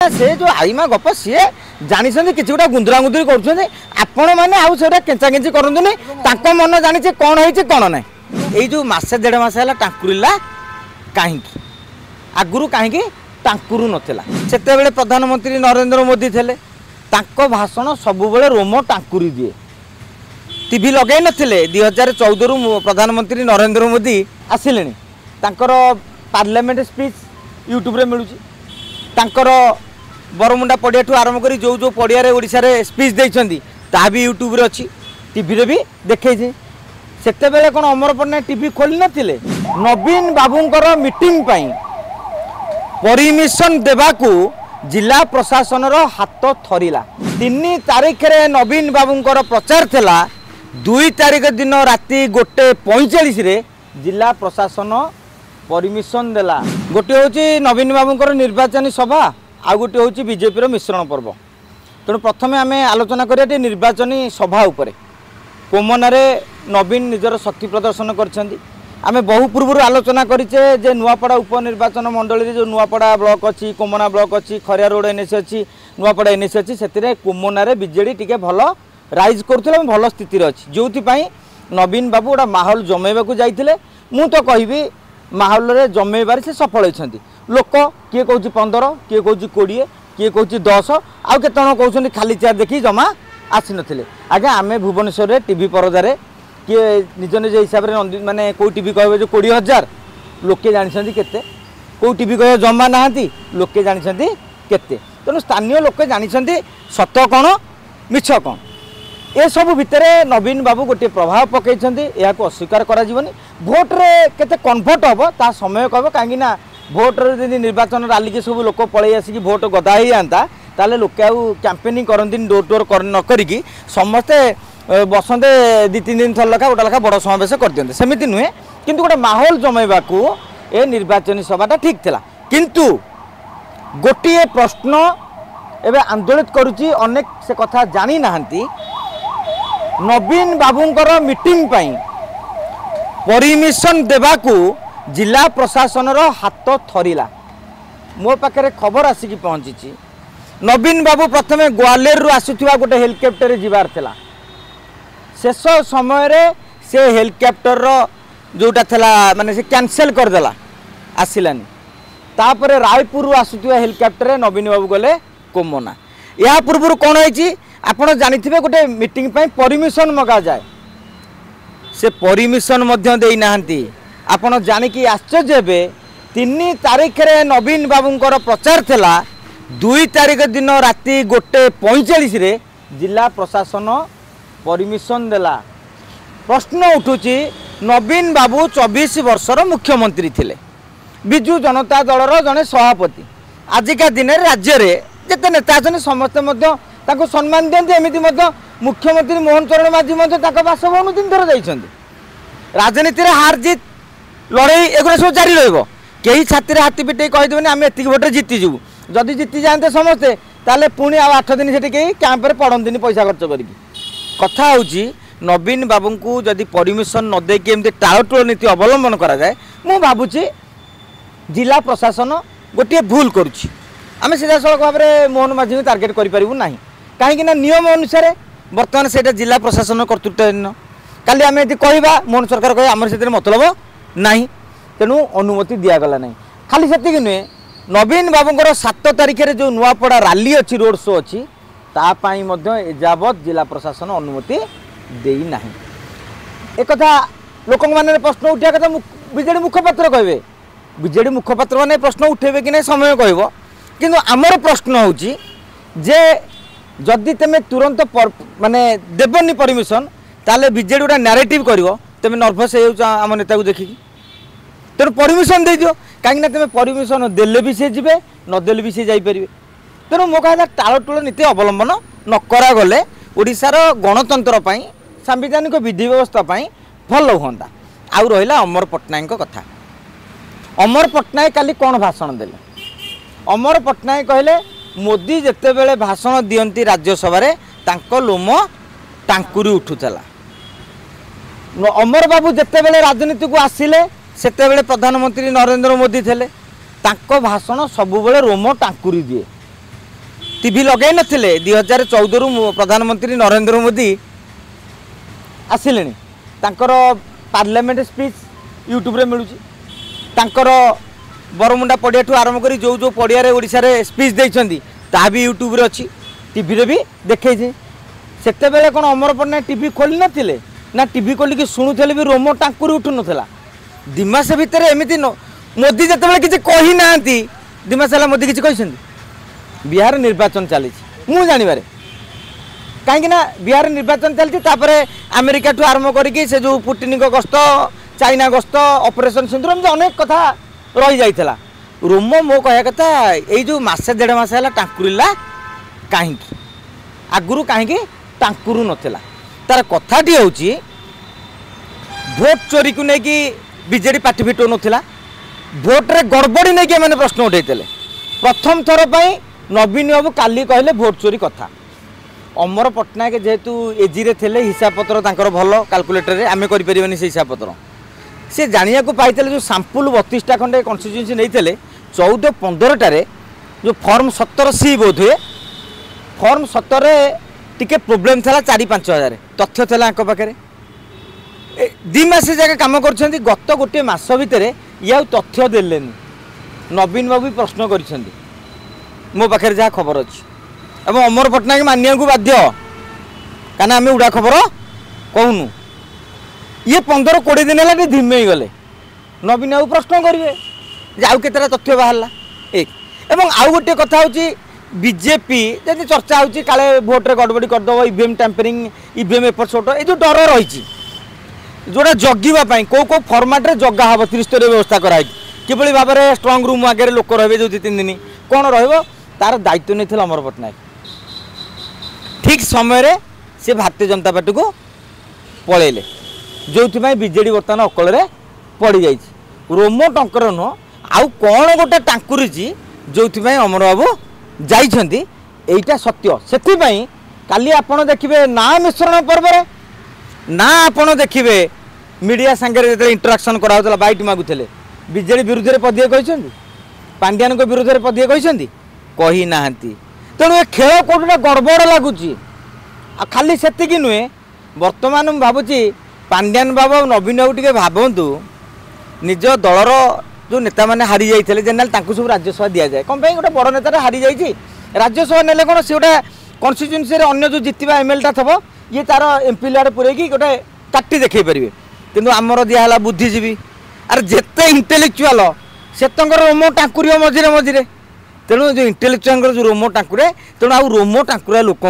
ना से जो आईमा गप सी जानी कि गोटा गुंदरा गुंदरी करने आउटा केचा केंची करतुनि मन जानी कौन हो कौन ना ये जो मसे देढ़ मस है टांकुरीला कहीं आगुरी कहीं टांकुरू नाला से प्रधानमंत्री नरेंद्र मोदी थे भाषण सब बेले रोम टांकुरी दिए टीवी लगे नथिले 2014 रु प्रधानमंत्री नरेंद्र मोदी आसिले पार्लियामेंट स्पीच यूट्यूब रे मिलूची बरमुंडा पड़िया ठू आरंभ कर जो जो पड़िया ओडिशा रे स्पीच देइछंदी ता भी यूट्यूब रे अच्छी टीवी रे भी देखे सेते बेले कोन अमर पटनायक टीवी खोली नथिले नवीन बाबूंकर मीटिंग पई परमिशन देबाकू जिला प्रशासन रो हाथ थरिला 3 तारीख रे नवीन बाबूंकर प्रचार थिला 2 तारीख दिन राति 1:45 रे जिला प्रशासन परमिशन देला गोटे होची नवीन बाबूंकर निर्वाचन सभा आ गोटे होची बीजेपी रो मिश्रण पर्व तेणु प्रथमे आमे आलोचना करिया निर्वाचनी सभा उपरे कोमनारे नवीन निजर शक्ति प्रदर्शन करछंदी आमे बहु पूर्व आलोचना करिचे जे नुआपड़ा उपनिर्वाचन मंडली जो नुआपड़ा ब्लॉक अच्छी कोमना ब्लॉक अच्छी खरिया रोड एनएसी अच्छी नुआपड़ा एनएसी अच्छी से कोमनारे बीजेडी टिके भल राइज करुले भल स्थिति अच्छी जो नवीन बाबू गोटा माहौल जमेवाक जाइए मु तो कहबी माहौल रे जमेबार से सफल होती लोक किए कौच 15 किए कौच 20 किए कौच 10 आउ केत कहते खाली चेयर देखी जमा आसी नथिले आगे आमे भुवनेश्वर रे टीवी परदारे किए निज निज हिसाब से माने कोई टीवी कहे जो 20,000 लोके जानी केते कोई टीवी कहे जमा नहांती लोके जानी केते तेणु स्थानीय लोके जानी सत कौन मिछ कौन ए सब भितर नवीन बाबू गोटे प्रभाव पकईछंती या अस्वीकार करा जीवनी भोट रे केते कन्वर्ट हम ता समय कहब कहीं भोट रे निर्वाचन रैली के सब लोक पलि आसिक भोट गदा ही आंता ताले लोक आउ कैंपेनिंग करती डोर टू न करिकी समस्ते बसंते 2-3 दिन थर लखा गोटा लखा बड़ समावेश कर दियंते सेमिति नुहे किंतु गोटे माहौल जमेबाकू ए निर्वाचनी सभाटा ठीक थिला किंतु गोटे प्रश्न एबे आंदोलित करुची अनेक से कथा जानी नाहंती नवीन बाबूंकर मीटिंग पई परमिशन देबाकू जिला प्रशासन रो हाथ थरिला मो पाखे खबर आसिकी पहुंची नवीन बाबू प्रथमे ग्वालियर रु आसुथिबा गोटे हेलिकॉप्टर जीवार थिला शेष समय रे से हेलिकॉप्टर रो जोटा थिला माने से कैंसिल कर देला आसिलानी तापरे रायपुर रु आसुथिबा हेलिकॉप्टर रे नवीन बाबू गले कोमना या पूर्व कौन होईची आपण जानिथिबे गोटे मीटिंग पई परमिशन मगा जाए से परमिशन मध्य देई नाहंती आपण जानिकी आश्चर्य हेबे 3 तारीख रे नवीन बाबूंकर प्रचार थिला 2 तारीख दिन राति 1:45 रे जिला प्रशासन परमिशन देला प्रश्न उठुची नवीन बाबू 24 वर्षर मुख्यमंत्री थिले बिजू जनता दल रो जने सभापति आजिका दिन राज्य रे जेते नेता अछन समस्त मध्य ताको सम्मान दियंती एमिति मध्य मुख्यमंत्री मोहन चरण माझी मध्य ताको बासभवन 3 थर जाइछंती राजनीति रे हार जीत लड़ाई एगुरा सब जारी रहिबो केही छाती हाथी पिटे कहि देबनी आमे एतिक भोट जीति जीवु जदि जीति जाते समस्ते ताले पुणी आ 8 दिन सेठी केही कैंप रे पड़ंदिनी पैसा खर्च करिकी कथा होउची नवीन बाबू को जदि परमिशन न देकी एमती टाळटुळ नीति अवलंबन करा जाए मु भाबुची जिला प्रशासन गोटे भूल करुची आमे सीधा सड़क भाव में मोहन माझी टार्गेट करूँ ना कहीं नियम अनुसार बर्तमान से जिला प्रशासन कर्तृत्व काली आम यदि कहवा मोहन सरकार कह आम से मतलब ना तेणु अनुमति दिगला ना खाली से नुहे नवीन बाबूंर 7 तारीख में जो नुआपड़ा रैली अच्छी रोड शो अच्छी तापाई एजावत जिला प्रशासन अनुमति देना एक लोक मैंने प्रश्न उठा कथा बीजेडी मुखपात्र कहे बीजेडी मुखपात्र मैंने प्रश्न उठेबे कि नहीं समय कह किंतु आमर प्रश्न होची जे जदि तेमे तुरंत माने देबनी परमिशन ताले बीजेडी गोटा नैरेटिव करिवो तेमे नर्भस हो आम नेता को देखिकी तेणु परमिशन दे दियो कहीं तेमे परमिशन देले भी सी जीवे नदेले भी सी जापर तेणु मो कहा टाळटुळ नीति अवलंबन न करा गले ओडिशार गणतंत्र पई संविधानिक विधि व्यवस्था पई भल हुंता आउ रहिला अमर पटनायक कथा अमर पटनायक काली कौन भाषण देले अमर पटनायक कहले मोदी जिते बेले भाषण दियंती राज्यसभा तांको लोम टांकुरी उठुला अमर बाबू जिते बेले राजनीति को आसिले सेते बेले प्रधानमंत्री नरेंद्र मोदी थे तांको भाषण सबुबले रोम टांकुरी दिए टीवी लगे नथिले 2014 रु प्रधानमंत्री नरेंद्र मोदी आसिले तांकर पार्लियामेंट स्पीच यूट्यूब रे मिलुची तांकर बरमुंडा पड़िया ठू आरंभ करी जो जो पड़िया रे ओडिशा रे स्पीच देइछंदी ता भी यूट्यूब रे अछि टीवी रे भी देखै जे सेते बेले कोन अमर पटनायक टीवी खोली नथिले ना टीवी खोली कि सुनुथले भी रोमो टांकुरी उठु नथला दिमास भितर एमिति मोदी जते बेले किछि कहि नांती दिमास हला मोदी किछि कहिसंदी बिहार निर्वाचन चली मु जानिबारे कहीं ना बिहार निर्वाचन चलती अमेरिका ठू आरंभ करके से जो पुटिन गस्त चाइना गस्त ऑपरेशन सिंदूर एमती अनेक कथा रही जाइला रोमो मो कह कथा ये जो मसे 1.5 मास है टांकुरीला कहीं आगुरी कहीं टांकुरू नथिला तार कथाटी हूँ भोट चोरी को लेकिन बीजेडी पार्टी फिटो नथिला भोट रे गड़बड़ी नहीं कि मैंने प्रश्न उठे प्रथम थर पर नवीन बाबू काली कहले भोट चोरी कथा अमर पट्टनायक जेहेतु एजी रे थे हिसाब पत्र तांकर भल काल्कुलेटर रे आमे करि परिबनी से हिसाब पत्र से जानिया को पाइतले जो सैंपल 32टा खंडे कन्स्टिट्यूएंसी नैतले 14-15 जो फॉर्म 17 सी बोध हुए फॉर्म 17 रे टिके प्रोब्लेम था 4-5 हजार तथ्य था पाखे 2 मास जगह कम कर गत गोटे मास भितर ये तथ्य देले नवीन बाबू प्रश्न कर मो पाखे जहाँ खबर अच्छी एवं अमर पट्टनायक मानिया को बाध्य कहीं आम उड़ा खबर कहूनु ये 15-20 दिन है धीमे गले नवीन बाबू प्रश्न करेंगे आउ केतरा तथ्य बाहर एक एवं आउ गोटे कथा हूँ बीजेपी जब चर्चा हो काले भोट रे गड़बड़ी करदेव ईवीएम टैंपरिंग ईवीएम एपट छोट ये डर रही जोड़ा जगिवाई कौ कौ फर्माट रे जगा हम 30 स्तरीय व्यवस्था कराई किभली भाव में स्ट्रंग रूम आगे लोक रे जो 2-3 दिन कौन तार दायित्व नहीं अमर पट्टनायक ठीक समय से भारतीय जनता पार्टी को पलैले जो बीजेडी बर्तमान अकल पड़ जा रोमो टंकर नुह आउ कौन गोटे टांकुरी जो अमर बाबू जाइछंती एटा सत्य से काली आपण देखिए ना मिश्रण पर्व ना आपण देखिए मीडिया सांगे जो इंटराक्शन कराला बैठ मागुले बीजेडी विरुद्ध में पदिए कहते पांड्यान विरुद्ध में पदिए कहते कही ना तेणु ये खेल कौटा गड़बड़ लगुच खाली से नुहे बर्तमान मुझे भावुची पांड्यान बाबू नवीन बाबू टे भावतु निज दलर जो नेता मैंने हारी जाते जेनाल सब राज्यसभा दि जाए कौन गोटे बड़ नेता हारी जाइए राज्यसभा ने कौन सी गोटे कन्स्टिट्यूएंसी अन्य जो जितवा एमएलए थब ये तार एमपी लाड़ पूरे गोटे काटी देखे पारे कि आमर दिहला बुद्धिजीवी आर जिते इंटेलेक्चुआल से रोमो टांकुरी मझे मझे तेणु जो इंटेलेक्चुआल जो रोमो टांकुरे तेणु आउ रोमो टांकुरा लोक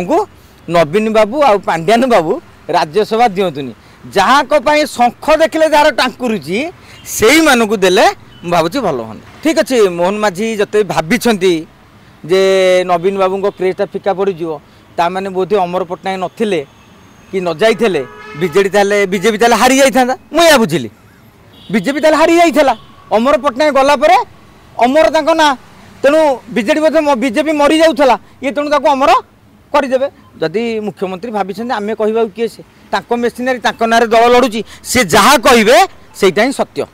नवीन बाबू आ पांड्यान बाबू राज्यसभा दिंतुनि जहाँ शंख देखले जार टांकुरुची से मानक देले भावुँ भल हाँ ठीक अच्छे मोहन माझी जते भाभी जे नवीन बाबू क्रेजटा फिका पड़ज ताने बोध अमर पट्टनायक नथिले कि न जाइए बीजेडी बीजेपी ताले हारी जाइथा मुझे बुझिली बीजेपी ताले हारी जाइला अमर पट्टनायक गलापर अमर तांको ना तेणु बीजेडी बीजेपी मरी जाऊला ये तेणु अमर करदे जदि मुख्यमंत्री भाभी आम कह किए से मेसिनारी ना दल लड़ुची सी जहाँ कहे से सत्य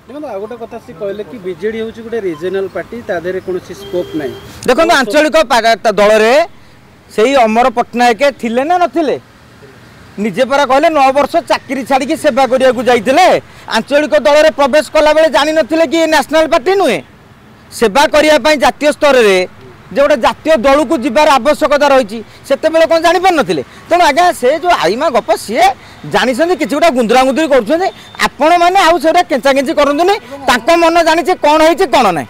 देखो आ गोटे कथा से कहले कि बीजेडी होची गोटे रीजनल पार्टी तादेरे कोनोसी स्कोप नाही देखो आंचलिक दल रे सेही अमर पट्टनायक थिले ना नथिले निजे परा कहले 9 वर्ष चाकरी छाड़ी सेवा करिया को जाइथिले आंचलिक दल रे प्रवेश कला बेले जानि नथिले कि नेशनल पार्टी नुहे सेवा करिया पई जातीय स्तर रे जो गोटे जातीय दल को जीवार आवश्यकता रही से कौन जापर नथिले तेणु आज्ञा से जो आईमा गप सी जानी कि गोटे गुंदरा गुंदरी कर आपण मैंने आउ से केंचा केंची करूँ मन जानी कौन है कौन ना।